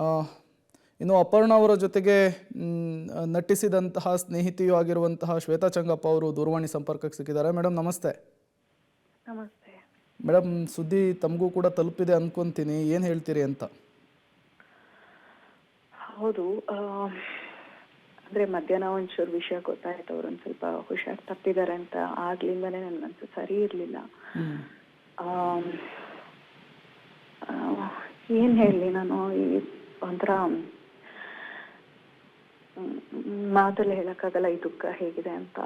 ಆ, ಇನ್ನು ಅಪರ್ಣ ಅವರ ಜೊತೆಗೆ ನಟಿಸಿದಂತಹ ಸ್ನೇಹಿತೆಯೂ ಆಗಿರುವಂತಹ ಶ್ವೇತಾ ಚಂಗಪ್ಪ ಅವರು ದೂರವಾಣಿ ಸಂಪರ್ಕಕ್ಕೆ ಸಿಕ್ಕಿದ್ದಾರೆ. ಮೇಡಮ್ ನಮಸ್ತೆ. ನಮಸ್ತೆ. ಮೇಡಮ್, ಸುದ್ದಿ ತಮಗೂ ಕೂಡ ತಲುಪಿದೆ ಅನ್ಕೊಂತೀನಿ, ಏನು ಹೇಳ್ತೀರಿ ಅಂತ? ಹೌದು, ಅಂದರೆ ಮಧ್ಯಾಹ್ನ ಒಂಚೂರು ವಿಷಯ ಗೊತ್ತಾಯ್ತು. ಅವ್ರು ಒಂದು ಸ್ವಲ್ಪ ಹುಷಾರು ತಪ್ಪಿದ್ದಾರೆ ಅಂತ. ಆಗ್ಲಿಂದನೇ ನನ್ನ ಮನಸ್ಸು ಸರಿ ಇರಲಿಲ್ಲ. ಏನು ಹೇಳಲಿ ನಾನು, ಈ ಒಂಥರ ಮಾತಲ್ಲಿ ಹೇಳೋಕ್ಕಾಗಲ್ಲ ಈ ದುಃಖ ಹೇಗಿದೆ ಅಂತ.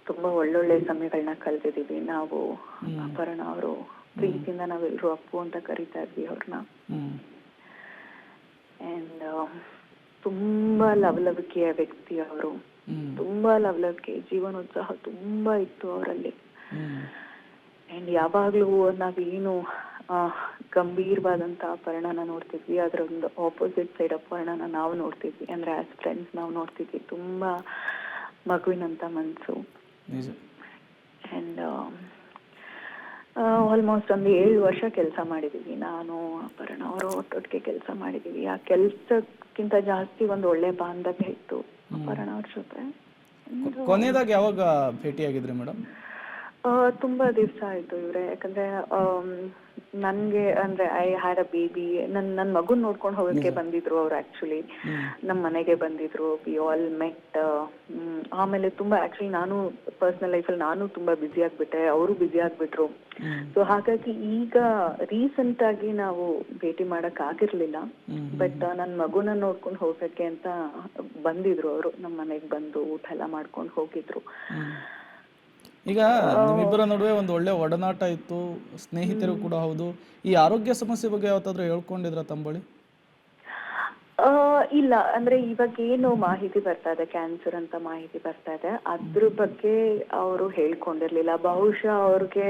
ತುಂಬ ಒಳ್ಳೊಳ್ಳೆ ಸಮಯಗಳನ್ನ ಕಳೆದಿದ್ದೀವಿ ನಾವು. ಅಪರ್ಣ ಅವರು ಪ್ರೀತಿಯಿಂದ ನಾವೆಲ್ಲರೂ ಅಪ್ಪು ಅಂತ ಕರಿತಾ ಇದ್ವಿ ಅವ್ರನ್ನ. ಆ್ಯಂಡ್ ತುಂಬ ಲವಲವಿಕೆಯ ವ್ಯಕ್ತಿ ಅವರು. ತುಂಬ ಲವಲವಿಕೆ, ಜೀವನೋತ್ಸಾಹ ತುಂಬ ಇತ್ತು ಅವರಲ್ಲಿ. ಆ್ಯಂಡ್ ಯಾವಾಗಲೂ ನಾವೇನು ಗಂಭೀರವಾದಂಥ ಅಪರ್ಣನ ನೋಡ್ತಿದ್ವಿ, ಅದರೊಂದು ಆಪೋಸಿಟ್ ಸೈಡ್ ಅಪರ್ಣನ ನಾವು ನೋಡ್ತಿದ್ವಿ. ಅಂದರೆ ಆಸ್ ಫ್ರೆಂಡ್ಸ್ ನಾವು ನೋಡ್ತಿದ್ವಿ. ತುಂಬ ಮಗುವಿನಂಥ ಮನಸ್ಸು. ಆ್ಯಂಡ್ ಆಲ್ಮೋಸ್ಟ್ ಒಂದು 7 ವರ್ಷ ಕೆಲಸ ಮಾಡಿದ್ದೀವಿ ನಾನು, ಅಪರ್ಣ ಅವರು ಒಟ್ಟೊಟ್ಟಿಗೆ ಕೆಲಸ ಮಾಡಿದ್ದೀವಿ. ಆ ಕೆಲಸಕ್ಕಿಂತ ಜಾಸ್ತಿ ಒಂದು ಒಳ್ಳೆ ಬಾಂಧವ್ಯ ಇತ್ತು ಅಪರ್ಣ ಅವ್ರ ಜೊತೆ. ಕೊನೆಯದಾಗಿ ಯಾವಾಗ ಭೇಟಿಯಾಗಿದ್ರಿ ಮೇಡಮ್? ತುಂಬ ದಿವಸ ಆಯಿತು ಇವರೇ. ಯಾಕಂದರೆ ನನಗೆ ಅಂದರೆ ಐ ಹ್ಯಾಡ್ ಅ ಬೇಬಿ. ನನ್ನ ಮಗುನ ನೋಡ್ಕೊಂಡು ಹೋಗೋಕ್ಕೆ ಬಂದಿದ್ರು ಅವರು. ಆ್ಯಕ್ಚುಲಿ ನಮ್ಮ ಮನೆಗೆ ಬಂದಿದ್ರು. ವಿ ಆಲ್ ಮೆಟ್. ಆಮೇಲೆ ತುಂಬ ಆ್ಯಕ್ಚುಲಿ ನಾನು ಪರ್ಸ್ನಲ್ ಲೈಫಲ್ಲಿ ನಾನು ತುಂಬ ಬ್ಯುಸಿ ಆಗಿಬಿಟ್ಟೆ, ಅವರು ಬ್ಯುಸಿ ಆಗಿಬಿಟ್ರು. ಸೊ ಹಾಗಾಗಿ ಈಗ ರೀಸೆಂಟಾಗಿ ನಾವು ಭೇಟಿ ಮಾಡೋಕ್ಕಾಗಿರಲಿಲ್ಲ. ಬಟ್ ನನ್ನ ಮಗುನ ನೋಡ್ಕೊಂಡು ಹೋಗೋಕ್ಕೆ ಅಂತ ಬಂದಿದ್ರು ಅವರು. ನಮ್ಮ ಮನೆಗೆ ಬಂದು ಊಟ ಎಲ್ಲ ಮಾಡ್ಕೊಂಡು ಹೋಗಿದ್ರು. ಈಗ ನಿಮ್ಮಿಬ್ಬರ ನಡುವೆ ಒಂದು ಒಳ್ಳೆ ಒಡನಾಟ ಇತ್ತು, ಸ್ನೇಹಿತರು ಕೂಡ ಹೌದು. ಈ ಆರೋಗ್ಯ ಸಮಸ್ಯೆ ಬಗ್ಗೆ ಯಾವತ್ತಾದ್ರೂ ಹೇಳ್ಕೊಂಡಿದ್ರ ತಂಬಳಿ? ಇಲ್ಲ, ಅಂದ್ರೆ ಇವಾಗ ಏನು ಮಾಹಿತಿ ಬರ್ತಾ ಇದೆ, ಕ್ಯಾನ್ಸರ್ ಅಂತ ಮಾಹಿತಿ ಬರ್ತಾ ಇದೆ, ಅದ್ರ ಬಗ್ಗೆ ಅವರು ಹೇಳ್ಕೊಂಡಿರ್ಲಿಲ್ಲ. ಬಹುಶಃ ಅವ್ರಿಗೆ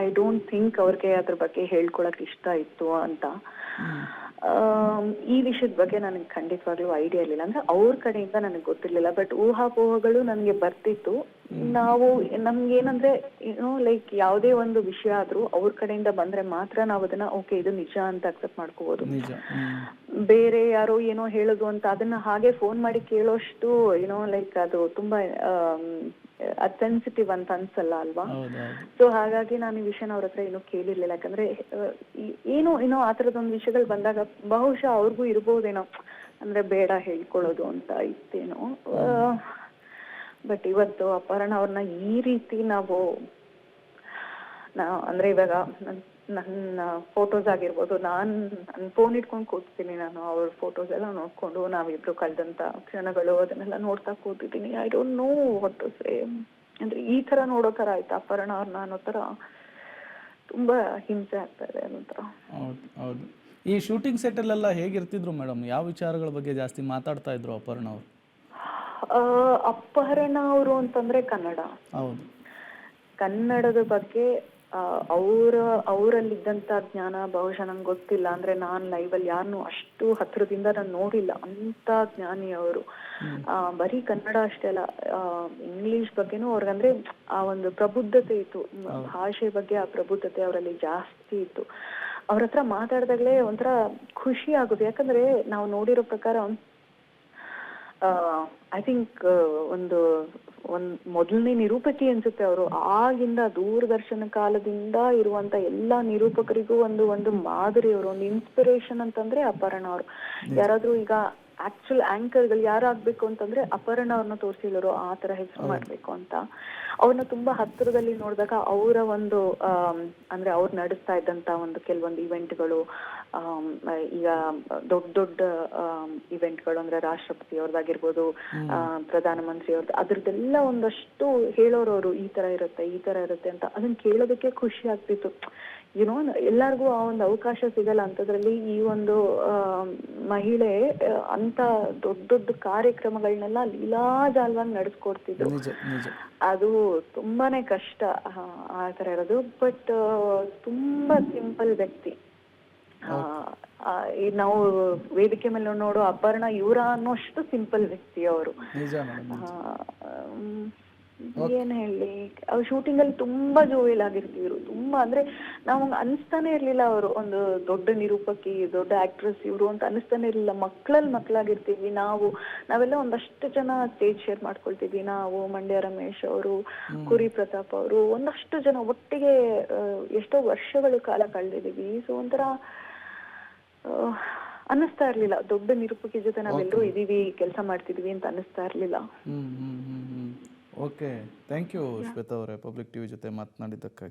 ಐ ಡೋಂಟ್ ಥಿಂಕ್ ಅವ್ರಿಗೆ ಅದ್ರ ಬಗ್ಗೆ ಹೇಳ್ಕೊಳಕ್ ಇಷ್ಟ ಇತ್ತು ಅಂತ. ಈ ವಿಷಯದ ಬಗ್ಗೆ ನನಗೆ ಖಂಡಿತವಾಗ್ಲೂ ಐಡಿಯಾ ಇರಲಿಲ್ಲ. ಅಂದ್ರೆ ಅವ್ರ ಕಡೆಯಿಂದ ನನಗೆ ಗೊತ್ತಿರ್ಲಿಲ್ಲ. ಬಟ್ ಊಹಾಪೋಹಗಳು ನನಗೆ ಬರ್ತಿತ್ತು. ನಾವು ನಮ್ಗೇನಂದ್ರೆ ಏನೋ ಲೈಕ್ ಯಾವುದೇ ಒಂದು ವಿಷಯ ಆದ್ರೂ ಅವ್ರ ಕಡೆಯಿಂದ ಬಂದ್ರೆ ಮಾತ್ರ ನಾವು ಅದನ್ನ ಓಕೆ ಇದು ನಿಜ ಅಂತ ಅಕ್ಸೆಪ್ಟ್ ಮಾಡ್ಕೋಬಹುದು. ಬೇರೆ ಯಾರೋ ಏನೋ ಹೇಳೋದು ಅಂತ ಅದನ್ನ ಹಾಗೆ ಫೋನ್ ಮಾಡಿ ಕೇಳೋಷ್ಟು ಏನೋ ಲೈಕ್ ಅದು ತುಂಬಾ ಅದ್ ಸೆನ್ಸಿಟಿವ್ ಅಂತ ಅನ್ಸಲ್ಲ ಅಲ್ವಾ? ಸೊ ಹಾಗಾಗಿ ನಾನು ಈ ವಿಷಯನ ಅವ್ರ ಹತ್ರ ಏನೋ ಕೇಳಿರ್ಲಿಲ್ಲ. ಯಾಕಂದ್ರೆ ಏನೋ ಆ ತರದೊಂದು ವಿಷಯಗಳು ಬಂದಾಗ ಬಹುಶಃ ಅವ್ರಿಗೂ ಇರ್ಬೋದೇನೋ, ಅಂದ್ರೆ ಬೇಡ ಹೇಳ್ಕೊಳ್ಳೋದು ಅಂತ ಇತ್ತೇನೋ. ಬಟ್ ಇವತ್ತು ಅಪರ್ಣ ಅವ್ರನ್ನ ಈ ರೀತಿ ನಾವು ಅಂದ್ರೆ ಇವಾಗ ನನ್ನ ಫೋಟೋಸ್ ಆಗಿರ್ಬೋದು, ನನ್ನ ಫೋನ್ ಇಟ್ಕೊಂಡು ಕೂತಿದ್ದೀನಿ ನಾನು. ಅವ್ರ ಫೋಟೋಸ್ ಎಲ್ಲ ನೋಡ್ಕೊಂಡು ನಾವಿಬ್ರು ಕಳೆದಂತ ಕ್ಷಣಗಳು ಅದನ್ನೆಲ್ಲ ನೋಡ್ತಾ ಕೂತಿದ್ದೀನಿ. I don't know what to say. ಅಂದ್ರೆ ಈ ತರ ನೋಡೋ ತರ ಆಯ್ತು ಅಪರ್ಣ ಅವ್ರನ್ನ ಅನ್ನೋ ತರ ತುಂಬಾ ಹಿಂಸೆ ಆಗ್ತಾ ಇದೆ ಅನ್ನೋ ತರ. ಹೌದು. ಈ ಶೂಟಿಂಗ್ ಸೆಟ್ ಅಲ್ಲೆಲ್ಲ ಹೇಗಿರ್ತಿದ್ರು ಮೇಡಮ್? ಯಾವ ವಿಚಾರಗಳ ಬಗ್ಗೆ ಜಾಸ್ತಿ ಮಾತಾಡ್ತಾ ಇದ್ರು ಅಪರ್ಣ ಅವರು? ಅಪರ್ಣ ಅವರು ಅಂತಂದ್ರೆ ಕನ್ನಡ. ಹೌದು, ಕನ್ನಡದ ಬಗ್ಗೆ ಅವರಲ್ಲಿದ್ದಂತ ಜ್ಞಾನ ಬಹುಶಃ ನಂಗೆ ಗೊತ್ತಿಲ್ಲ. ಅಂದ್ರೆ ನಾನ್ ಲೈವಲ್ಲಿ ಯಾರನ್ನು ಅಷ್ಟು ಹತ್ರದಿಂದ ನಾನು ನೋಡಿಲ್ಲ, ಅಂತ ಜ್ಞಾನಿ ಅವರು. ಬರೀ ಕನ್ನಡ ಅಷ್ಟೇ ಅಲ್ಲ, ಇಂಗ್ಲಿಷ್ ಬಗ್ಗೆನೂ ಅವ್ರಿಗಂದ್ರೆ ಆ ಒಂದು ಪ್ರಬುದ್ಧತೆ ಇತ್ತು. ಭಾಷೆ ಬಗ್ಗೆ ಆ ಪ್ರಬುದ್ಧತೆ ಅವರಲ್ಲಿ ಜಾಸ್ತಿ ಇತ್ತು. ಅವ್ರ ಹತ್ರ ಮಾತಾಡಿದಾಗಲೇ ಒಂಥರ ಖುಷಿ ಆಗುತ್ತೆ. ಯಾಕಂದ್ರೆ ನಾವು ನೋಡಿರೋ ಪ್ರಕಾರ ಐ ಥಿಂಕ್ ಒಂದು ಮೊದಲನೇ ನಿರೂಪಕಿ ಅನ್ಸುತ್ತೆ ಅವರು. ಆಗಿಂದ ದೂರದರ್ಶನ ಕಾಲದಿಂದ ಇರುವಂತ ಎಲ್ಲಾ ನಿರೂಪಕರಿಗೂ ಒಂದು ಮಾದರಿ ಅವರು, ಒಂದು ಇನ್ಸ್ಪಿರೇಷನ್ ಅಂತಂದ್ರೆ ಅಪರ್ಣ ಅವರು. ಯಾರಾದ್ರೂ ಈಗ ಆಕ್ಚುಲ್ ಆಂಕರ್ಗಳು ಯಾರಾಗ್ಬೇಕು ಅಂತಂದ್ರೆ ಅಪರ್ಣ ಅವ್ರನ್ನ ತೋರಿಸಿಲ್ಲರು ಆ ತರ ಹೆಸರು ಮಾಡ್ಬೇಕು ಅಂತ. ಅವ್ರನ್ನ ತುಂಬಾ ಹತ್ತಿರದಲ್ಲಿ ನೋಡಿದಾಗ ಅವರ ಒಂದು ಅಂದ್ರೆ ಅವ್ರು ನಡೆಸ್ತಾ ಇದ್ದಂತ ಒಂದು ಕೆಲವೊಂದು ಇವೆಂಟ್ಗಳು, ಈಗ ದೊಡ್ಡ ಇವೆಂಟ್ಗಳು ಅಂದ್ರೆ ರಾಷ್ಟ್ರಪತಿ ಅವ್ರದ್ದಾಗಿರ್ಬೋದು, ಪ್ರಧಾನಮಂತ್ರಿ ಅವ್ರದ್ದು, ಅದ್ರದ್ದೆಲ್ಲ ಒಂದಷ್ಟು ಹೇಳೋರವರು ಈ ತರ ಇರುತ್ತೆ ಅಂತ. ಅದನ್ನ ಕೇಳೋದಕ್ಕೆ ಖುಷಿ ಆಗ್ತಿತ್ತು. ಏನೋ ಎಲ್ಲಾರ್ಗೂ ಆ ಒಂದು ಅವಕಾಶ ಸಿಗಲ್ಲ ಅಂತದ್ರಲ್ಲಿ ಈ ಒಂದು ಮಹಿಳೆ ಅಂತ ದೊಡ್ಡ ಕಾರ್ಯಕ್ರಮಗಳನ್ನೆಲ್ಲ ಲೀಲಾಜಾಲವಾಗಿ ನಡೆಸ್ಕೊಡ್ತಿದ್ರು. ಅದು ತುಂಬಾನೇ ಕಷ್ಟ ಆ ತರ ಇರೋದು. ಬಟ್ ತುಂಬಾ ಸಿಂಪಲ್ ವ್ಯಕ್ತಿ. ನಾವು ವೇದಿಕೆ ಮೇಲೆ ನೋಡೋ ಅಪರ್ಣ ಇವರ ಅನ್ನೋಷ್ಟು ಸಿಂಪಲ್ ವ್ಯಕ್ತಿ ಅವರು. ಏನ್ ಹೇಳಿ, ಅವ್ರು ಶೂಟಿಂಗ್ ಅಲ್ಲಿ ತುಂಬಾ ಜೋವಿಯಲ್ ಆಗಿರ್ತಿದ್ರು. ತುಂಬಾ ಅಂದ್ರೆ ನಾವು ಅನ್ಸ್ತಾನೆ ಇರ್ಲಿಲ್ಲ ಅವರು ಒಂದು ದೊಡ್ಡ ನಿರೂಪಕಿ, ದೊಡ್ಡ ಆಕ್ಟ್ರೆಸ್ ಇವ್ರು ಅಂತ ಅನಿಸ್ತಾನೆ ಇರ್ಲಿಲ್ಲ. ಮಕ್ಕಳಾಗಿರ್ತೀವಿ ನಾವೆಲ್ಲ ಒಂದಷ್ಟು ಜನ ಸ್ಟೇಜ್ ಶೇರ್ ಮಾಡ್ಕೊಳ್ತಿದ್ವಿ. ನಾವು, ಮಂಡ್ಯ ರಮೇಶ್ ಅವರು, ಕುರಿ ಪ್ರತಾಪ್ ಅವರು, ಒಂದಷ್ಟು ಜನ ಒಟ್ಟಿಗೆ ಎಷ್ಟೋ ವರ್ಷಗಳು ಕಾಲ ಕಳೆದಿದ್ದೀವಿ. ಸೊ ಒಂಥರ ಅನ್ನಿಸ್ತಾ ಇರ್ಲಿಲ್ಲ ದೊಡ್ಡ ನಿರೂಪಕಿ ಜೊತೆ ನಾವೆಲ್ಲರೂ ಇದೀವಿ, ಕೆಲಸ ಮಾಡ್ತಿದೀವಿ ಅಂತ ಅನ್ನಿಸ್ತಾ ಇರ್ಲಿಲ್ಲ. ಓಕೆ, ಥ್ಯಾಂಕ್ ಯು ಶ್ವೇತಾ ಅವರೇ, ಪಬ್ಲಿಕ್ ಟಿವಿ ಜೊತೆ ಮಾತನಾಡಿದ್ದಕ್ಕಾಗಿ.